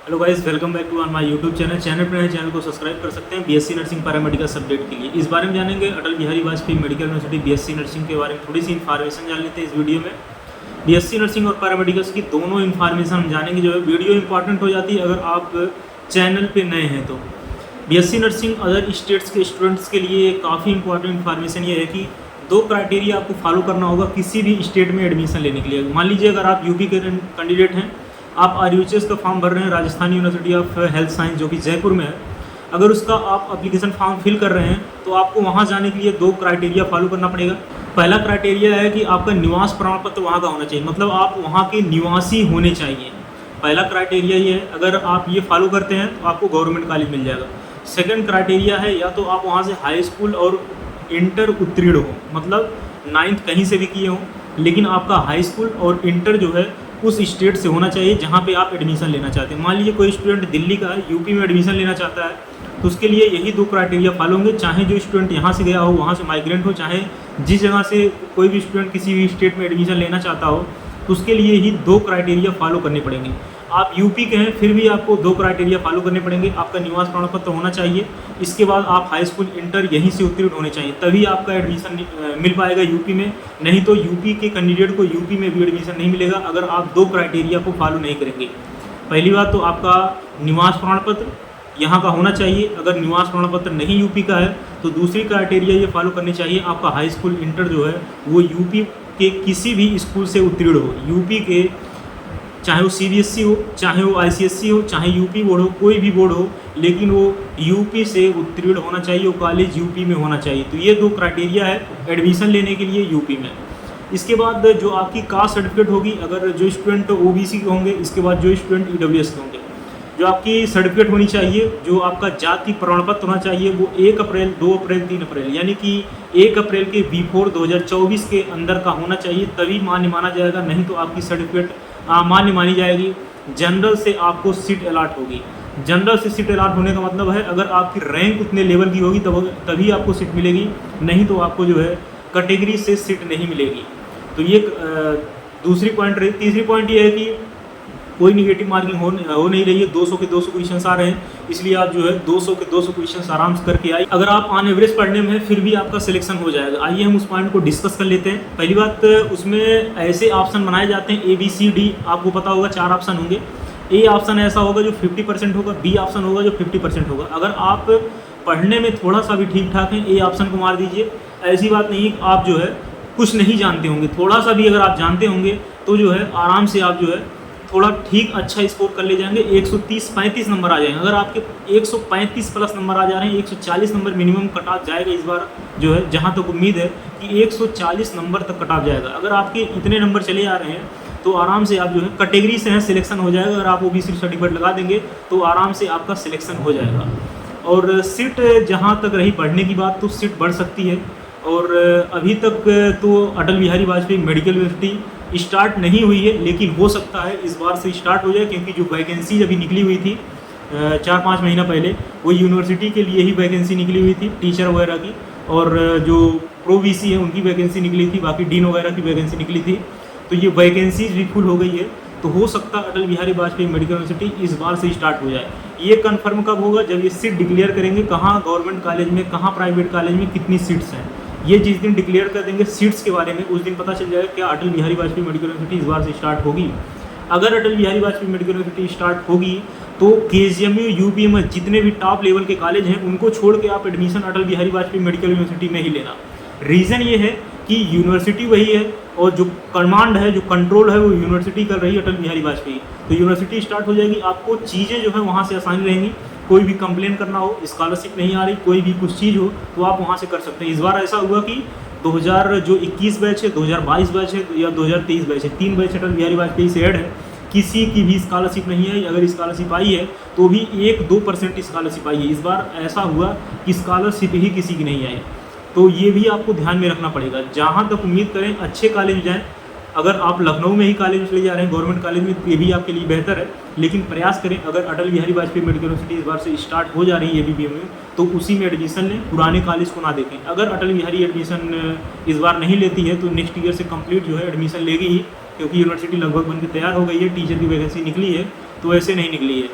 Hello guys, welcome back to my YouTube channel पर नए channel को सब्सक्राइब कर सकते हैं बीएससी नर्सिंग पैरामेडिकल सब्जेक्ट के लिए। इस बारे में जानेंगे Atal Bihari Vajpayee medical university BSc nursing के बारे में थोड़ी सी इन्फॉर्मेशन जान लेते हैं इस वीडियो में। बीएससी नर्सिंग और पैरामेडिकल्स की दोनों इन्फॉर्मेशन हम जानेंगे। जो है वीडियो इंपॉर्टेंट हो जाती है अगर आप चैनल पर नए हैं तो। बीएससी नर्सिंग अदर स्टेट्स के स्टूडेंट्स के लिए काफ़ी इंपॉर्टेंट इन्फॉर्मेशन ये है कि दो क्राइटेरिया आपको फॉलो करना होगा किसी भी स्टेट में एडमिशन लेने के लिए। मान लीजिए अगर आप यूपी के कैंडिडेट हैं, आप RUHS का फॉर्म भर रहे हैं Rajasthan university of health science जो कि जयपुर में है। अगर उसका आप एप्लीकेशन फॉर्म फिल कर रहे हैं तो आपको वहाँ जाने के लिए दो क्राइटेरिया फॉलो करना पड़ेगा। पहला क्राइटेरिया है कि आपका निवास प्रमाण पत्र वहाँ का होना चाहिए, मतलब आप वहाँ के निवासी होने चाहिए। पहला क्राइटेरिया ये है, अगर आप ये फॉलो करते हैं तो आपको गवर्नमेंट कॉलेज मिल जाएगा। सेकंड क्राइटेरिया है या तो आप वहाँ से हाई स्कूल और इंटर उत्तीर्ण हो, मतलब 9th कहीं से भी किए हो, लेकिन आपका हाई स्कूल और इंटर जो है उस स्टेट से होना चाहिए जहाँ पे आप एडमिशन लेना चाहते हैं। मान लीजिए कोई स्टूडेंट दिल्ली का है, यूपी में एडमिशन लेना चाहता है, तो उसके लिए यही दो क्राइटेरिया फॉलो होंगे। चाहे जो स्टूडेंट यहाँ से गया हो, वहाँ से माइग्रेंट हो, चाहे जिस जगह से कोई भी स्टूडेंट किसी भी स्टेट में एडमिशन लेना चाहता हो, तो उसके लिए ही दो क्राइटेरिया फॉलो करने पड़ेंगे। आप यूपी के हैं फिर भी आपको दो क्राइटेरिया फॉलो करने पड़ेंगे। आपका निवास प्रमाण पत्र होना चाहिए, इसके बाद आप हाई स्कूल इंटर यहीं से उत्तीर्ण होने चाहिए, तभी आपका एडमिशन मिल पाएगा यूपी में। नहीं तो यूपी के कैंडिडेट को यूपी में भी एडमिशन नहीं मिलेगा अगर आप दो क्राइटेरिया को फॉलो नहीं करेंगे। पहली बात तो आपका निवास प्रमाण पत्र यहाँ का होना चाहिए। अगर निवास प्रमाण पत्र नहीं यूपी का है तो दूसरी क्राइटेरिया ये फॉलो करनी चाहिए, आपका हाई स्कूल इंटर जो है वो यूपी के किसी भी स्कूल से उत्तीर्ण हो। यूपी के चाहे वो CBSE हो, चाहे वो ICSE हो, चाहे यूपी बोर्ड हो, कोई भी बोर्ड हो, लेकिन वो यूपी से उत्तीर्ण होना चाहिए, वो कॉलेज यूपी में होना चाहिए। तो ये दो क्राइटेरिया है एडमिशन लेने के लिए यूपी में। इसके बाद जो आपकी कास्ट सर्टिफिकेट होगी, अगर जो स्टूडेंट OBC के होंगे, इसके बाद जो स्टूडेंट EWS के होंगे, जो आपकी सर्टिफिकेट होनी चाहिए, जो आपका जाति प्रमाण पत्र होना चाहिए, वो 1 अप्रैल, 2 अप्रैल, 3 अप्रैल यानी कि 1 अप्रैल के बिफोर 2024 के अंदर का होना चाहिए, तभी मान्य माना जाएगा। नहीं तो आपकी सर्टिफिकेट मान्य मानी जाएगी। जनरल से आपको सीट अलॉट होगी। जनरल से सीट अलॉट होने का मतलब है अगर आपकी रैंक उतने लेवल की होगी तभी आपको सीट मिलेगी, नहीं तो आपको जो है कैटेगरी से सीट नहीं मिलेगी। तो ये दूसरी पॉइंट रही। तीसरी पॉइंट ये है कि कोई निगेटिव मार्किंग हो नहीं रही है। 200 के 200 क्वेश्चन आ रहे हैं, इसलिए आप जो है 200 के 200 क्वेश्चन आराम से करके आइए। अगर आप ऑन एवरेज पढ़ने में फिर भी आपका सिलेक्शन हो जाएगा। आइए हम उस पॉइंट को डिस्कस कर लेते हैं। पहली बात, उसमें ऐसे ऑप्शन बनाए जाते हैं ABCD, आपको पता होगा 4 ऑप्शन होंगे। A ऑप्शन ऐसा होगा जो 50% होगा, B ऑप्शन होगा जो 50% होगा। अगर आप पढ़ने में थोड़ा सा भी ठीक ठाक हैं, A ऑप्शन को मार दीजिए। ऐसी बात नहीं आप जो है कुछ नहीं जानते होंगे, थोड़ा सा भी अगर आप जानते होंगे तो जो है आराम से आप जो है थोड़ा ठीक अच्छा स्कोर कर ले जाएंगे। 130-35 नंबर आ जाएंगे। अगर आपके 135 प्लस नंबर आ जा रहे हैं, 140 नंबर मिनिमम कट ऑफ जाएगा इस बार जो है, जहां तक उम्मीद है कि 140 नंबर तक कट ऑफ जाएगा। अगर आपके इतने नंबर चले आ रहे हैं तो आराम से आप जो है कैटेगरी से हैं सिलेक्शन हो जाएगा। अगर आप OBC सर्टिफिकेट लगा देंगे तो आराम से आपका सिलेक्शन हो जाएगा। और सीट जहाँ तक रही बढ़ने की बात, तो सीट बढ़ सकती है। और अभी तक तो Atal Bihari Vajpayee medical university start नहीं हुई है, लेकिन हो सकता है इस बार से स्टार्ट हो जाए, क्योंकि जो वैकेंसी अभी निकली हुई थी 4-5 महीना पहले, वो यूनिवर्सिटी के लिए ही वैकेंसी निकली हुई थी टीचर वगैरह की, और जो प्रो-VC है उनकी वैकेंसी निकली थी, बाकी डीन वगैरह की वैकेंसी निकली थी। तो ये वैकेंसी भी फुल हो गई है, तो हो सकता है अटल बिहारी वाजपेयी मेडिकल यूनिवर्सिटी इस बार से स्टार्ट हो जाए। ये कंफर्म कब होगा? जब ये सीट डिक्लेयर करेंगे, कहाँ गवर्नमेंट कॉलेज में, कहाँ प्राइवेट कॉलेज में कितनी सीट्स हैं। ये जिस दिन डिक्लेयर कर देंगे सीट्स के बारे में, उस दिन पता चल जाएगा क्या अटल बिहारी वाजपेयी मेडिकल यूनिवर्सिटी इस बार से स्टार्ट होगी। अगर Atal Bihari Vajpayee medical university start होगी तो KGMU UPMS जितने भी टॉप लेवल के कॉलेज हैं उनको छोड़ के आप एडमिशन अटल बिहारी वाजपेयी मेडिकल यूनिवर्सिटी में ही लेना। रीज़न ये है कि यूनिवर्सिटी वही है और जो कमांड है, जो कंट्रोल है, वो यूनिवर्सिटी कर रही है अटल बिहारी वाजपेयी। तो यूनिवर्सिटी स्टार्ट हो जाएगी, आपको चीज़ें जो है वहाँ से आसानी रहेंगी। कोई भी कंप्लेन करना हो, स्कॉलरशिप नहीं आ रही, कोई भी कुछ चीज़ हो, तो आप वहाँ से कर सकते हैं। इस बार ऐसा हुआ कि 2021 बैच है, 2022 बैच है या 2023 बैच है, 3 बैच अटल बिहारी वाजपेयी से ऐड है। किसी की भी स्कॉलरशिप नहीं आई। अगर स्कॉलरशिप आई है तो भी 1-2% स्कॉलरशिप आई है। इस बार ऐसा हुआ कि स्कॉलरशिप ही किसी की नहीं आई। तो ये भी आपको ध्यान में रखना पड़ेगा। जहाँ तक उम्मीद करें अच्छे कॉलेज जाएँ। अगर आप लखनऊ में ही कॉलेज चले जा रहे हैं गवर्नमेंट कॉलेज में, तो ये भी आपके लिए बेहतर है, लेकिन प्रयास करें अगर अटल बिहारी वाजपेयी मेडिकल यूनिवर्सिटी इस बार से स्टार्ट हो जा रही है ABBM में, तो उसी में एडमिशन लें, पुराने कॉलेज को ना देखें। अगर अटल बिहारी एडमिशन इस बार नहीं लेती है तो नेक्स्ट ईयर से कंप्लीट जो है एडमिशन लेगी ही, क्योंकि यूनिवर्सिटी लगभग बनकर तैयार हो गई है, टीचर की वैकेंसी निकली है, तो ऐसे नहीं निकली है।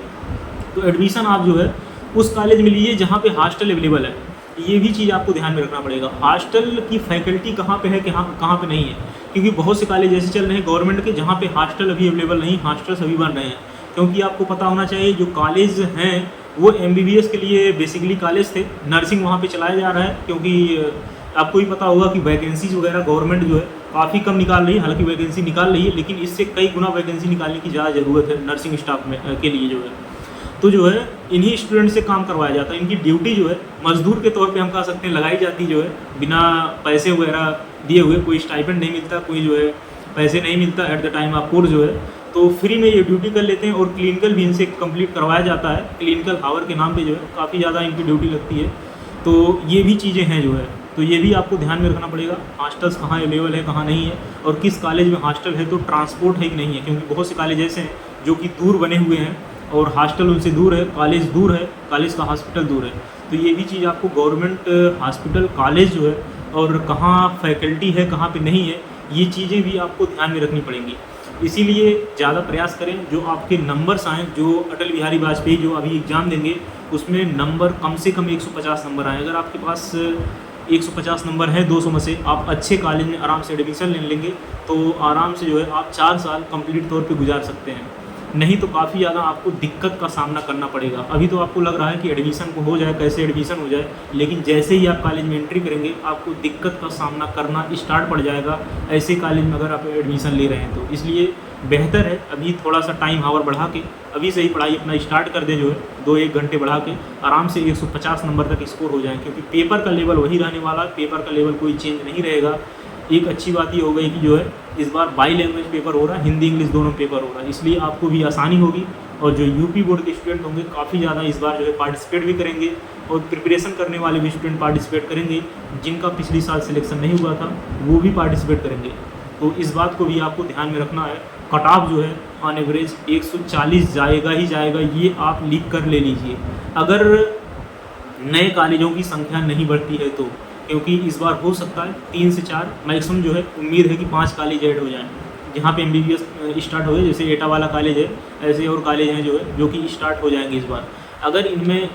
तो एडमिशन आप जो है उस कॉलेज में लीजिए जहाँ पे हॉस्टल अवेलेबल है। ये भी चीज़ आपको ध्यान में रखना पड़ेगा, हॉस्टल की फैकल्टी कहाँ पे है कहाँ पे नहीं है, क्योंकि बहुत से कॉलेज ऐसे चल रहे हैं गवर्नमेंट के जहाँ पे हॉस्टल अभी अवेलेबल नहीं, हॉस्टल्स अभी बन रहे हैं। क्योंकि आपको पता होना चाहिए जो कॉलेज हैं वो MBBS के लिए बेसिकली कॉलेज थे, नर्सिंग वहाँ पे चलाया जा रहा है, क्योंकि आपको भी पता होगा कि वैकेंसीज वगैरह गवर्नमेंट जो है काफ़ी कम निकाल रही है, हालांकि वैकेंसी निकाल रही है लेकिन इससे कई गुना वैकेंसी निकालने की ज़्यादा ज़रूरत है नर्सिंग स्टाफ में के लिए जो है। तो जो है इन्हीं स्टूडेंट से काम करवाया जाता है, इनकी ड्यूटी जो है मजदूर के तौर पे हम कह सकते हैं लगाई जाती जो है, बिना पैसे वगैरह दिए हुए, कोई स्टाइपेंड नहीं मिलता, कोई जो है पैसे नहीं मिलता at the time of course जो है, तो फ्री में ये ड्यूटी कर लेते हैं। और क्लिनिकल भी इनसे कंप्लीट करवाया जाता है, क्लिनिकल हावर के नाम पे जो है काफ़ी ज़्यादा इनकी ड्यूटी लगती है। तो ये भी चीज़ें हैं जो है, तो ये भी आपको ध्यान में रखना पड़ेगा, हॉस्टल्स कहाँ अवेलेबल है कहाँ नहीं है, और किस कॉलेज में हॉस्टल है तो ट्रांसपोर्ट है कि नहीं है, क्योंकि बहुत से कॉलेज ऐसे हैं जो कि दूर बने हुए हैं और हॉस्टल उनसे दूर है, कॉलेज दूर है, कॉलेज का हॉस्पिटल दूर है। तो ये भी चीज़ आपको गवर्नमेंट हॉस्पिटल कॉलेज जो है और कहाँ फैकल्टी है कहाँ पे नहीं है, ये चीज़ें भी आपको ध्यान में रखनी पड़ेंगी। इसीलिए ज़्यादा प्रयास करें, जो आपके नंबर्स आएँ, जो अटल बिहारी वाजपेयी जो अभी एग्ज़ाम देंगे उसमें नंबर कम से कम 150 नंबर आए। अगर आपके पास 150 नंबर है 200 में से, आप अच्छे कॉलेज में आराम से एडमिशन ले लेंगे तो आराम से जो है आप 4 साल कंप्लीट तौर पे गुजार सकते हैं। नहीं तो काफ़ी ज़्यादा आपको दिक्कत का सामना करना पड़ेगा। अभी तो आपको लग रहा है कि एडमिशन को हो जाए, कैसे एडमिशन हो जाए, लेकिन जैसे ही आप कॉलेज में एंट्री करेंगे आपको दिक्कत का सामना करना स्टार्ट पड़ जाएगा ऐसे कॉलेज में अगर आप एडमिशन ले रहे हैं तो। इसलिए बेहतर है अभी थोड़ा सा टाइम हावर बढ़ा के अभी से ही पढ़ाई अपना स्टार्ट कर दें, जो है 2-1 घंटे बढ़ा के आराम से 150 नंबर तक स्कोर हो जाए, क्योंकि पेपर का लेवल वही रहने वाला है, पेपर का लेवल कोई चेंज नहीं रहेगा। एक अच्छी बात ये हो गई कि जो है इस बार बाई लैंग्वेज पेपर हो रहा है, हिंदी इंग्लिश दोनों पेपर हो रहा है, इसलिए आपको भी आसानी होगी। और जो यूपी बोर्ड के स्टूडेंट होंगे काफ़ी ज़्यादा इस बार जो है पार्टिसिपेट भी करेंगे, और प्रिपरेशन करने वाले भी स्टूडेंट पार्टिसिपेट करेंगे, जिनका पिछली साल सिलेक्शन नहीं हुआ था वो भी पार्टिसिपेट करेंगे। तो इस बात को भी आपको ध्यान में रखना है। कट ऑफ जो है ऑन एवरेज 140 जाएगा ही जाएगा, ये आप लिख कर ले लीजिए, अगर नए कॉलेजों की संख्या नहीं बढ़ती है तो। क्योंकि इस बार हो सकता है 3 से 4 मैक्सिमम जो है, उम्मीद है कि 5 कॉलेज ऐड हो जाएँ जहाँ पे MBBS स्टार्ट हो जाए, जैसे एटा वाला कॉलेज है, ऐसे और कॉलेज हैं जो है जो कि स्टार्ट हो जाएंगे इस बार। अगर इनमें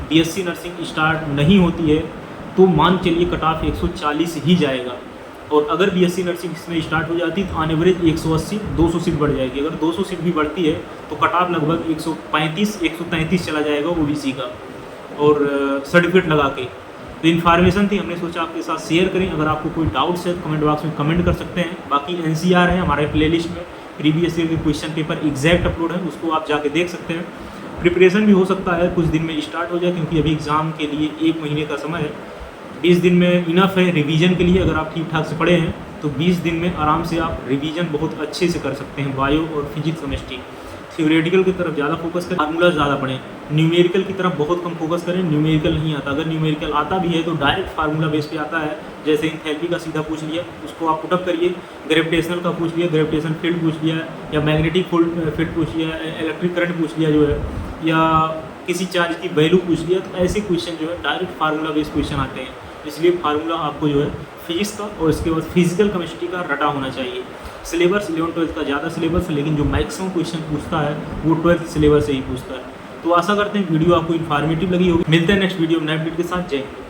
BSc नर्सिंग स्टार्ट नहीं होती है तो मान चलिए कट ऑफ 140 ही जाएगा, और अगर BSc नर्सिंग इसमें स्टार्ट हो जाती है तो ऑन एवरेज 180-200 सीट बढ़ जाएगी। अगर 200 सीट भी बढ़ती है तो कट ऑफ लगभग 135-133 चला जाएगा OBC का, और सर्टिफिकेट लगा के। तो इन्फॉर्मेशन थी, हमने सोचा आपके साथ शेयर करें। अगर आपको कोई डाउट्स है तो कमेंट बॉक्स में कमेंट कर सकते हैं। बाकी NCR है हमारे प्लेलिस्ट में, प्रीवियस ईयर के क्वेश्चन पेपर एग्जैक्ट अपलोड है, उसको आप जाके देख सकते हैं। प्रिपरेशन भी हो सकता है कुछ दिन में स्टार्ट हो जाए, क्योंकि अभी एग्ज़ाम के लिए 1 महीने का समय है। 20 दिन में इनफ है रिवीजन के लिए, अगर आप ठीक ठाक से पढ़े हैं तो 20 दिन में आराम से आप रिवीजन बहुत अच्छे से कर सकते हैं। बायो और फिजिक्स केमिस्ट्री थ्योरेटिकल की तरफ ज़्यादा फोकस करें, फार्मूला ज़्यादा पढ़ें, न्यूमेरिकल की तरफ बहुत कम फोकस करें। न्यूमेरिकल नहीं आता, अगर न्यूमेरिकल आता भी है तो डायरेक्ट फार्मूला बेस पे आता है, जैसे इंथैल्पी का सीधा पूछ लिया उसको आप पुटअप करिए, ग्रेविटेशनल का पूछ लिया, ग्रेविटेशन फील्ड पूछ लिया, या मैग्नेटिक फील्ड पूछ लिया, इलेक्ट्रिक करंट पूछ लिया जो है, या किसी चार्ज की वैल्यू पूछ लिया, तो ऐसे क्वेश्चन जो है डायरेक्ट फार्मूला बेस्ड क्वेश्चन आते हैं। इसलिए फार्मूला आपको जो है फिजिक्स का और इसके बाद फिजिकल केमिस्ट्री का रटा होना चाहिए। सिलेबस 11-12 का ज़्यादा सिलेबस है, लेकिन जो मैक्सिमम क्वेश्चन पूछता है वो 12th सिलेबस से ही पूछता है। तो आशा करते हैं वीडियो आपको इन्फॉर्मेटिव लगी होगी। मिलते हैं नेक्स्ट वीडियो में नए अपडेट के साथ। जय हिंद।